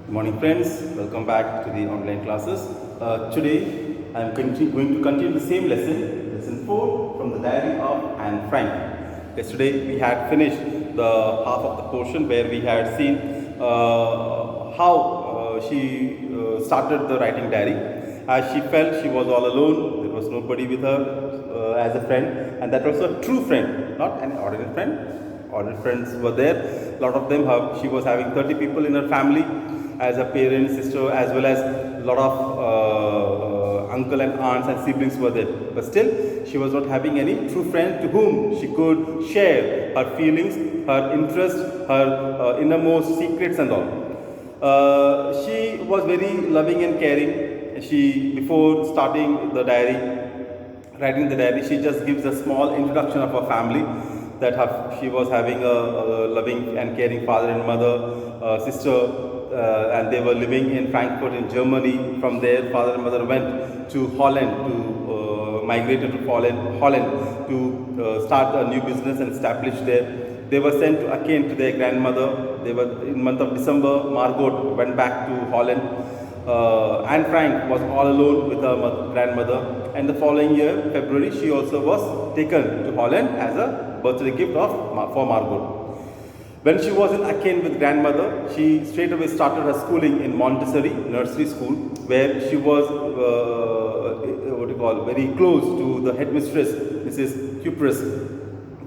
Good morning friends, welcome back to the online classes. Today I am going to continue the same lesson 4 from the diary of Anne Frank. Yesterday we had finished the half of the portion where we had seen how she started the writing diary. As she felt she was all alone, there was nobody with her as a friend, and that was a true friend, not an ordinary friend. Ordinary friends were there. A lot of them she was having 30 people in her family as a parent, sister, as well as a lot of uncle and aunts and siblings were there. But still, she was not having any true friend to whom she could share her feelings, her interests, her innermost secrets and all. She was very loving and caring. Before starting the diary, writing the diary, she just gives a small introduction of her family, that she was having a loving and caring father and mother, sister, and they were living in Frankfurt in Germany. From there, father and mother went to Holland, migrated to Holland to start a new business and establish there. They were sent to Aachen to their grandmother. They were in month of December. Margot went back to Holland. Anne Frank was all alone with her grandmother, and the following year, February, she also was taken to Holland as a birthday gift for Margot. When she was in Aachen with grandmother, she straight away started her schooling in Montessori nursery school, where she was very close to the headmistress, Mrs. Cupress.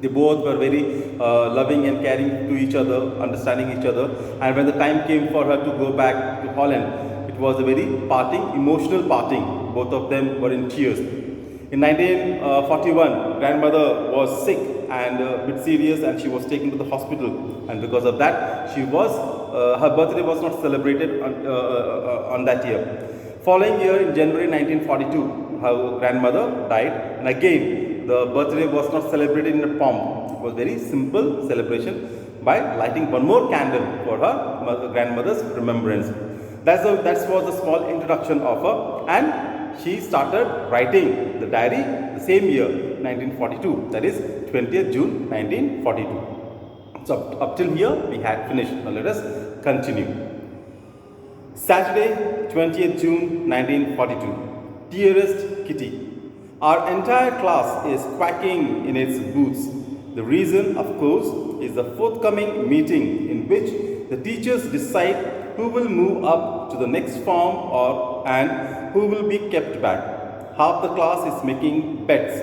They both were very loving and caring to each other, understanding each other. And when the time came for her to go back to Holland, it was a very emotional parting. Both of them were in tears. In 1941, grandmother was sick and a bit serious, and she was taken to the hospital. And because of that, her birthday was not celebrated on that year. Following year, in January 1942, her grandmother died, and again the birthday was not celebrated in a pomp. It was very simple celebration by lighting one more candle for her grandmother's remembrance. That was a small introduction of her, and she started writing the diary the same year, 1942, that is 20th June 1942. So up till here we had finished. Now let us continue. Saturday, 20th June 1942. Dearest Kitty, our entire class is quacking in its boots. The reason, of course, is the forthcoming meeting in which the teachers decide who will move up to the next form and who will be kept back. Half the class is making bets.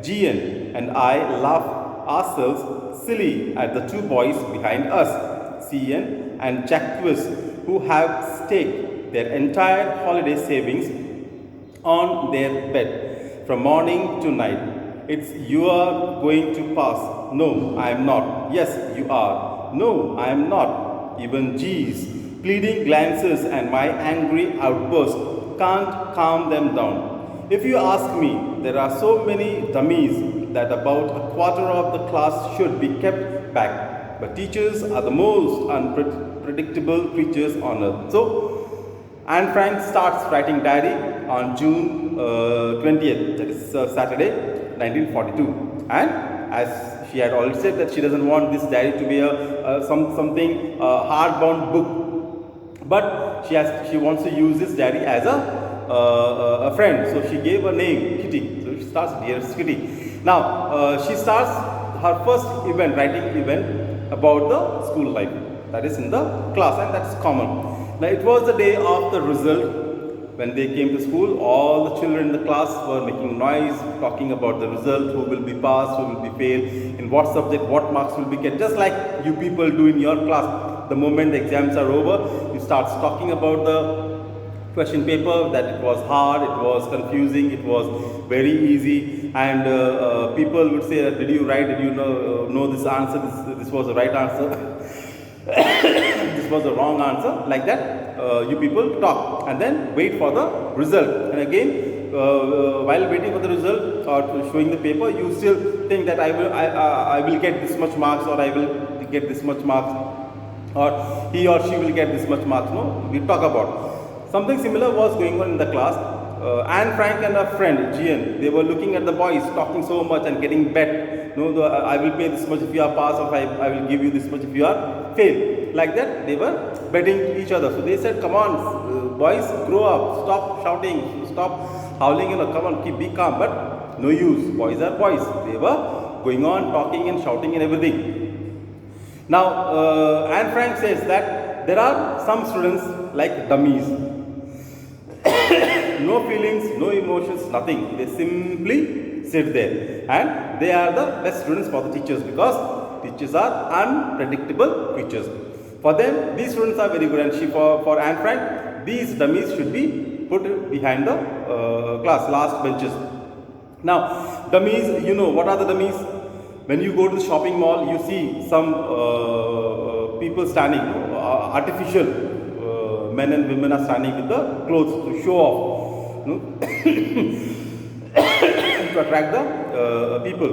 Gian and I laugh ourselves silly at the two boys behind us, Cn and Jacques, who have staked their entire holiday savings on their bet from morning to night. It's you are going to pass. No, I am not. Yes, you are. No, I am not. Even G's pleading glances and my angry outburst can't calm them down. If you ask me, there are so many dummies that about a quarter of the class should be kept back. But teachers are the most unpredictable creatures on earth. So, Anne Frank starts writing diary on June 20th, that is Saturday, 1942. And as she had already said that she doesn't want this diary to be something hardbound book. But she wants to use this diary as a friend. So she gave a name, Kitty. So she starts, Dearest Kitty. Now, she starts her first writing event about the school life. That is in the class, and that's common. Now, it was the day of the result. When they came to school, all the children in the class were making noise, talking about the result, who will be passed, who will be failed, in what subject, what marks will be get, just like you people do in your class. The moment the exams are over, you start talking about the question paper, that it was hard, it was confusing, it was very easy, and people would say, did you write, did you know this answer, this was the right answer, this was the wrong answer, like that. You people talk and then wait for the result. And again, while waiting for the result or showing the paper, you still think that I will get this much marks, or I will get this much marks, or he or she will get this much marks. No, we talk about something similar was going on in the class. Anne Frank and her friend Gian, they were looking at the boys talking so much and getting bet. I will pay this much if you are pass, or I will give you this much if you are fail. like that they were betting each other. So they said, come on, boys, grow up, stop shouting, stop howling, come on, be calm. But no use, boys are boys. They were going on talking and shouting and everything. Now, Anne Frank says that there are some students like dummies. No feelings, no emotions, nothing. They simply sit there, and they are the best students for the teachers, because teachers are unpredictable creatures. For them, these students are very good, and for Anne Frank, these dummies should be put behind the class, last benches. Now, dummies, what are the dummies? When you go to the shopping mall, you see some people standing, artificial men and women are standing with the clothes to show off, to attract the people.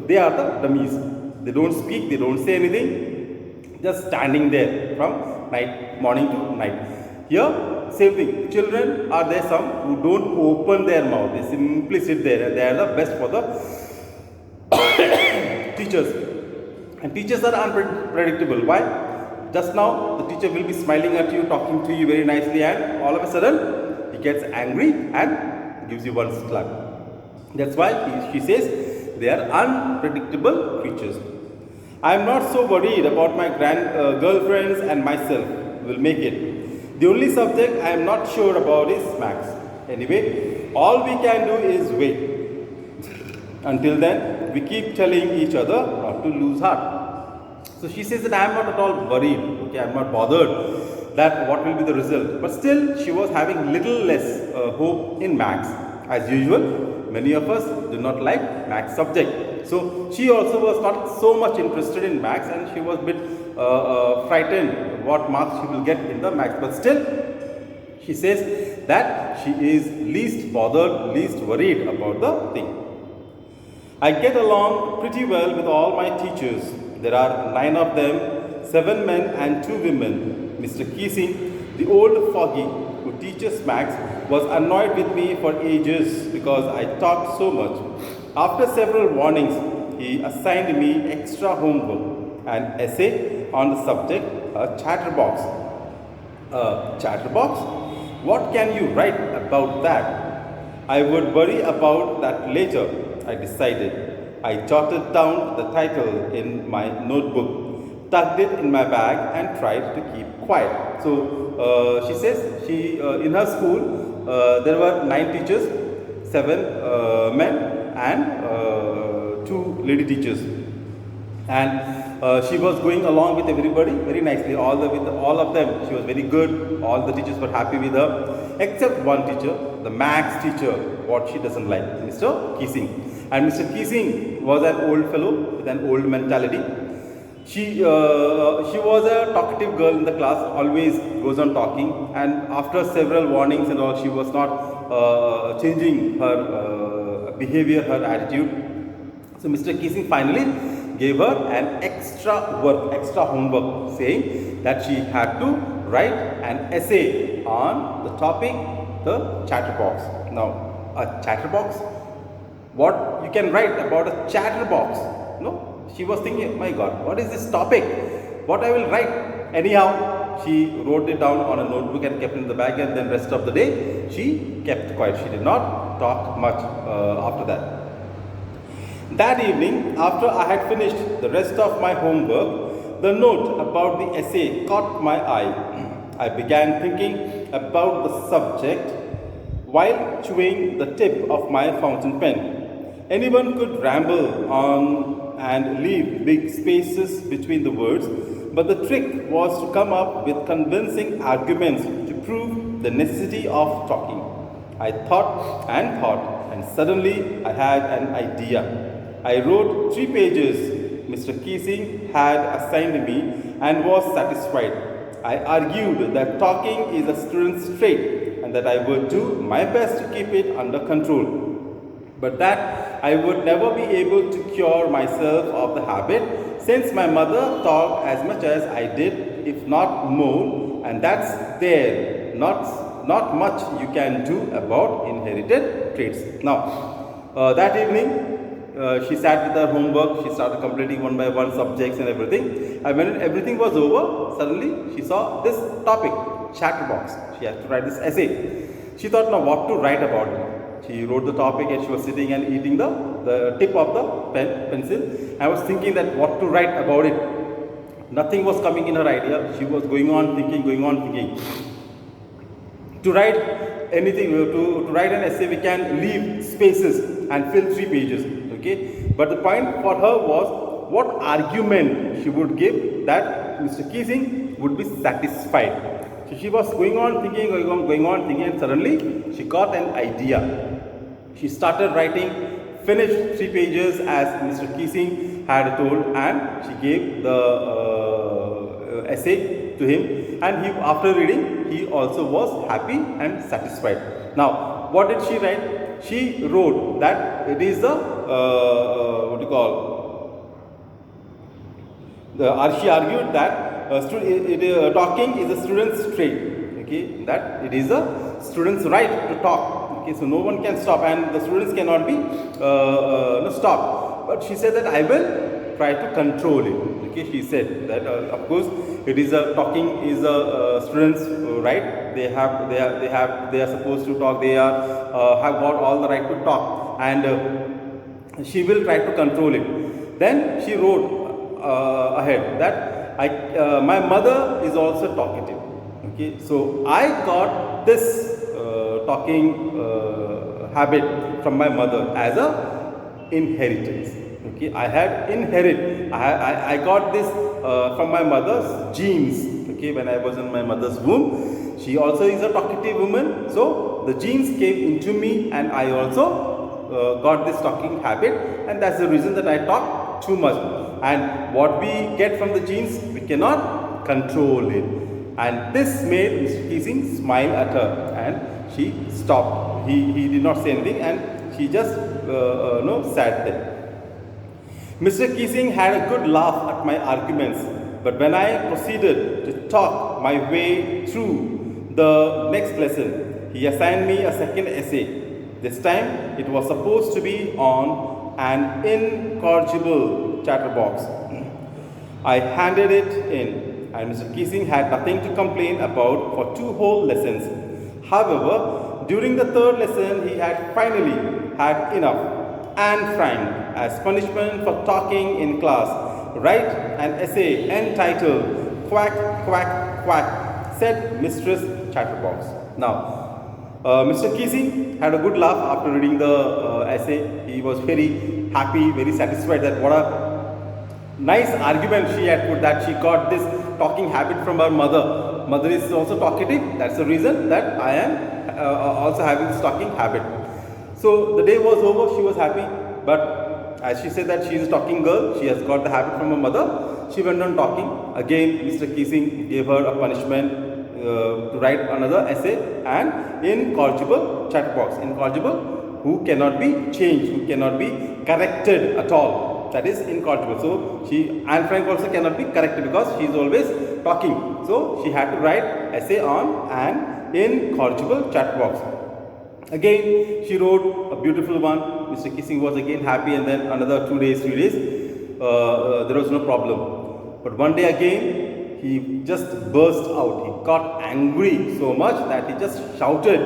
They are the dummies. They don't speak, they don't say anything, just standing there from morning to night. Here, same thing. Children are there some who don't open their mouth. They simply sit there, and they are the best for the teachers. And teachers are unpredictable. Why? Just now, the teacher will be smiling at you, talking to you very nicely, and all of a sudden, he gets angry and gives you one slap. That's why she says they are unpredictable creatures. I am not so worried about my girlfriends and myself will make it. The only subject I am not sure about is maths. Anyway, all we can do is wait. Until then, we keep telling each other not to lose heart. So she says that I am not at all worried. Okay, I am not bothered that what will be the result. But still, she was having little less hope in maths. As usual, many of us do not like maths subject. So she also was not so much interested in maths, and she was a bit frightened what marks she will get in the maths. But still, she says that she is least bothered, least worried about the thing. I get along pretty well with all my teachers. There are 9 of them, 7 men and 2 women. Mr. Keesing, the old fogey who teaches maths, was annoyed with me for ages because I talked so much. After several warnings, he assigned me extra homework, an essay on the subject, a chatterbox. A chatterbox? What can you write about that? I would worry about that later, I decided. I jotted down the title in my notebook, tucked it in my bag, and tried to keep quiet. So she says in her school there were 9 teachers, 7 men and 2 lady teachers, and she was going along with everybody very nicely. With all of them, she was very good. All the teachers were happy with her, except one teacher, the maths teacher. What she doesn't like, Mr. Keesing. And Mr. Keesing was an old fellow with an old mentality. She was a talkative girl in the class, always goes on talking, and after several warnings and all, she was not changing her behavior, her attitude. So Mr. Keesing finally gave her an extra homework, saying that she had to write an essay on the topic, the chatterbox. Now, a chatterbox? What you can write about a chatterbox? No, she was thinking, my God, what is this topic? What I will write? Anyhow, she wrote it down on a notebook and kept it in the bag, and then rest of the day she kept quiet. She did not talk much after that. That evening, after I had finished the rest of my homework, the note about the essay caught my eye. I began thinking about the subject while chewing the tip of my fountain pen. Anyone could ramble on and leave big spaces between the words, but the trick was to come up with convincing arguments to prove the necessity of talking. I thought, and suddenly I had an idea. I wrote 3 pages Mr. Keesing had assigned me and was satisfied. I argued that talking is a student's trait and that I would do my best to keep it under control, but that I would never be able to cure myself of the habit, since my mother talked as much as I did, if not more, and that's there. Not much you can do about inherited traits. Now, that evening, she sat with her homework. She started completing one by one subjects and everything. And when everything was over, suddenly she saw this topic, chatterbox. She had to write this essay. She thought, now what to write about it. She wrote the topic and she was sitting and eating the tip of the pencil. I was thinking that what to write about it. Nothing was coming in her idea. She was going on thinking. To write anything, to write an essay, we can leave spaces and fill 3 pages. Okay, but the point for her was what argument she would give that Mr. Keesing would be satisfied. So she was going on thinking, and suddenly she got an idea. She started writing, finished 3 pages as Mr. Keesing had told, and she gave the essay to him, and after reading, he also was happy and satisfied. Now, what did she write? She wrote that it is the she argued that talking is a student's trait. Okay, that it is a student's right to talk. Okay, so no one can stop, and the students cannot be stopped. But she said that I will try to control it. Okay, she said that of course it is a talking is a student's right. They are supposed to talk. They are have got all the right to talk, and she will try to control it. Then she wrote ahead that my mother is also talkative. Okay, so I got this talking habit from my mother as a inheritance. Okay, I had inherited. I got this from my mother's genes. Okay, when I was in my mother's womb, she also is a talkative woman. So the genes came into me, and I also got this talking habit, and that's the reason that I talk too much. And what we get from the genes, we cannot control it. And this made Mr. Keesing smile at her, and she stopped. He did not say anything, and she just sat there. Mr. Keesing had a good laugh at my arguments, but when I proceeded to talk my way through the next lesson, he assigned me a second essay. This time, it was supposed to be on an incorrigible chatterbox. I handed it in, and Mr. Keesing had nothing to complain about for 2 whole lessons. However, during the 3rd lesson, he had finally had enough. Anne Frank, as punishment for talking in class, write an essay entitled "Quack, Quack, Quack," said Mistress Chatterbox. Now, Mr. Keesing had a good laugh after reading the essay. He was very happy, very satisfied that what a nice argument she had put, that she got this talking habit from her mother. Mother is also talkative. That's the reason that I am also having this talking habit. So the day was over, she was happy, but as she said that she is a talking girl, she has got the habit from her mother, she went on talking. Again, Mr. Keesing gave her a punishment to write another essay, and incorrigible chatterbox. Incorrigible, who cannot be changed, who cannot be corrected at all. That is incorrigible. So Anne Frank also cannot be corrected because she is always talking. So she had to write essay on an incorrigible chatterbox. Again, she wrote a beautiful one. Mr. Keesing was again happy, and then another 2 days, 3 days, there was no problem. But one day again, he just burst out. He got angry so much that he just shouted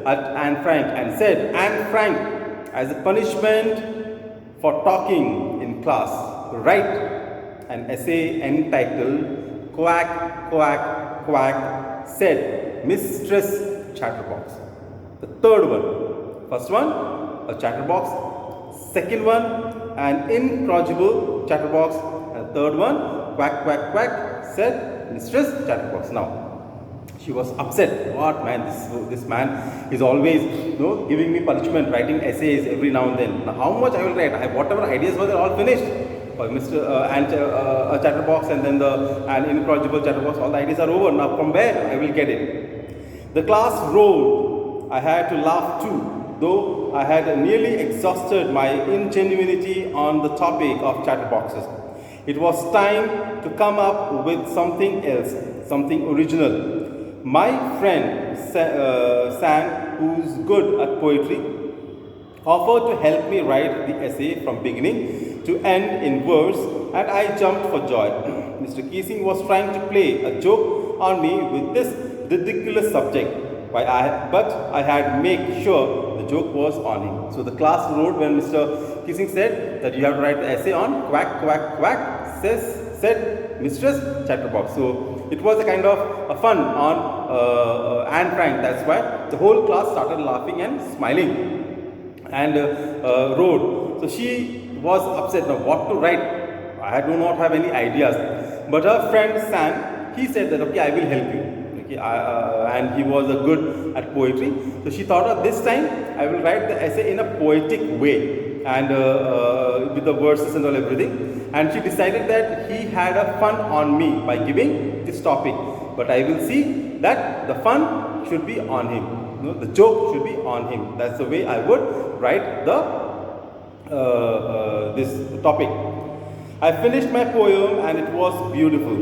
at Anne Frank and said, "Anne Frank, as a punishment for talking in class, write an essay entitled Quack, Quack, Quack," said Mistress Chatterbox. The 3rd one. First one, a chatterbox. Second one, an incorrigible chatterbox. And 3rd one, quack, quack, quack, said Mistress Chatterbox. Now, she was upset. What man, this man is always giving me punishment, writing essays every now and then. Now, how much I will write? Whatever ideas were, they all finished. Mr. A chatterbox, and then an incorrigible chatterbox, all the ideas are over. Now, from where I will get it? The class rolled. I had to laugh too, though I had nearly exhausted my ingenuity on the topic of chatterboxes. It was time to come up with something else, something original. My friend San, who's good at poetry, offered to help me write the essay from beginning to end in verse, and I jumped for joy. Mr. Keesing was trying to play a joke on me with this ridiculous subject, but I had make sure the joke was on him. So the class wrote when Mr. Keesing said that you have to write the essay on quack, quack, quack, said Mistress Chatterbox. So it was a kind of a fun on Anne Frank. That's why the whole class started laughing and smiling and wrote. So she was upset now what to write. I do not have any ideas. But her friend Sam, he said that okay, I will help you. Okay, and he was a good at poetry. So she thought of this time I will write the essay in a poetic way and with the verses and all everything. And she decided that he had a fun on me by giving this topic. But I will see that the fun should be on him. The joke should be on him. That's the way I would write the this topic. I finished my poem and it was beautiful.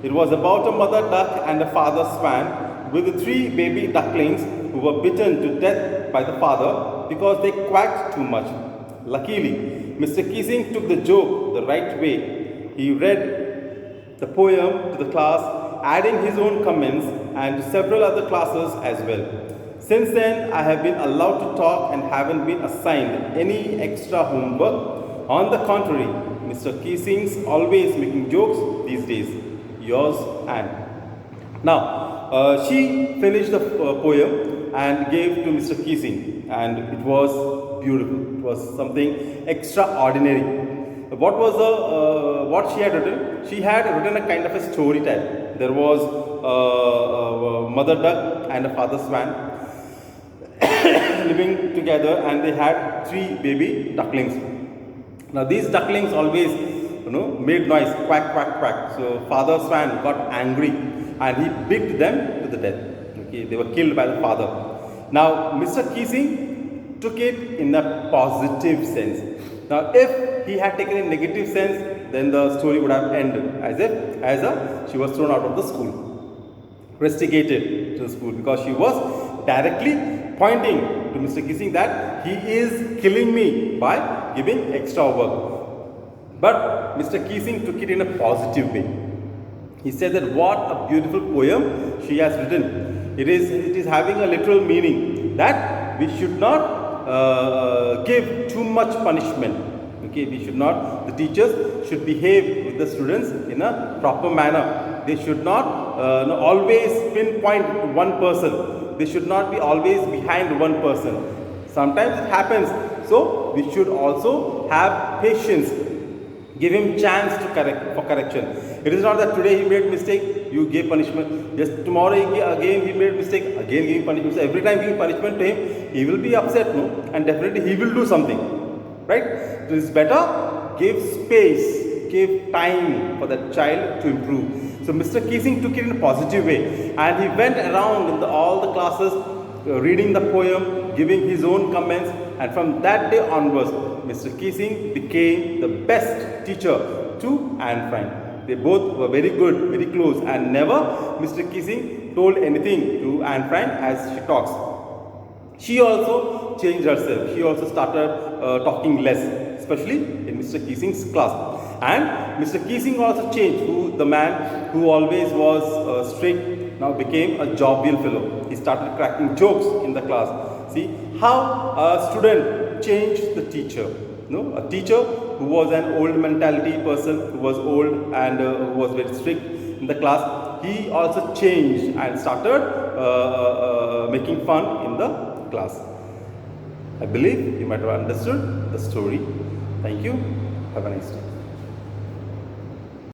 It was about a mother duck and a father swan with the 3 baby ducklings who were bitten to death by the father because they quacked too much. Luckily, Mr. Keesing took the joke the right way. He read the poem to the class, adding his own comments and to several other classes as well. Since then, I have been allowed to talk and haven't been assigned any extra homework. On the contrary, Mr. Keesing's always making jokes these days. Yours, Anne. Now, she finished the poem and gave to Mr. Keesing, and it was beautiful. It was something extraordinary. What was the what she had written? She had written a kind of a story type. There was a mother duck and a father swan living together, and they had 3 baby ducklings. Now these ducklings always made noise, quack, quack, quack. So father swan got angry and he beat them to the death. Okay, they were killed by the father. Now Mr. Keesing took it in a positive sense. Now if he had taken a negative sense, then the story would have ended as she was thrown out of the school, rusticated to the school, because she was directly pointing to Mr. Keesing that he is killing me by giving extra work. But Mr. Keesing took it in a positive way. He said that what a beautiful poem she has written. It is having a literal meaning that we should not give too much punishment. Okay, we should not. The teachers should behave with the students in a proper manner. They should not always pinpoint to one person. They should not be always behind one person. Sometimes it happens. So we should also have patience. Give him chance to correction. It is not that today he made mistake, you gave punishment. Just tomorrow again he made mistake, again give punishment. So every time giving punishment to him, he will be upset, no? And definitely he will do something. Right? It is better give space, give time for that child to improve. So Mr. Keesing took it in a positive way, and he went around in all the classes reading the poem, giving his own comments, and from that day onwards, Mr. Keesing became the best teacher to Anne Frank. They both were very good, very close, and never Mr. Keesing told anything to Anne Frank as she talks. She also changed herself. She also started talking less, especially in Mr. Keesing's class. And Mr. Keesing also changed. The man who always was strict now became a jovial fellow. He started cracking jokes in the class. See how a student changed the teacher. A teacher who was an old mentality person, who was old and who was very strict in the class, he also changed and started making fun in the class. I believe you might have understood the story. Thank you. Have a nice day.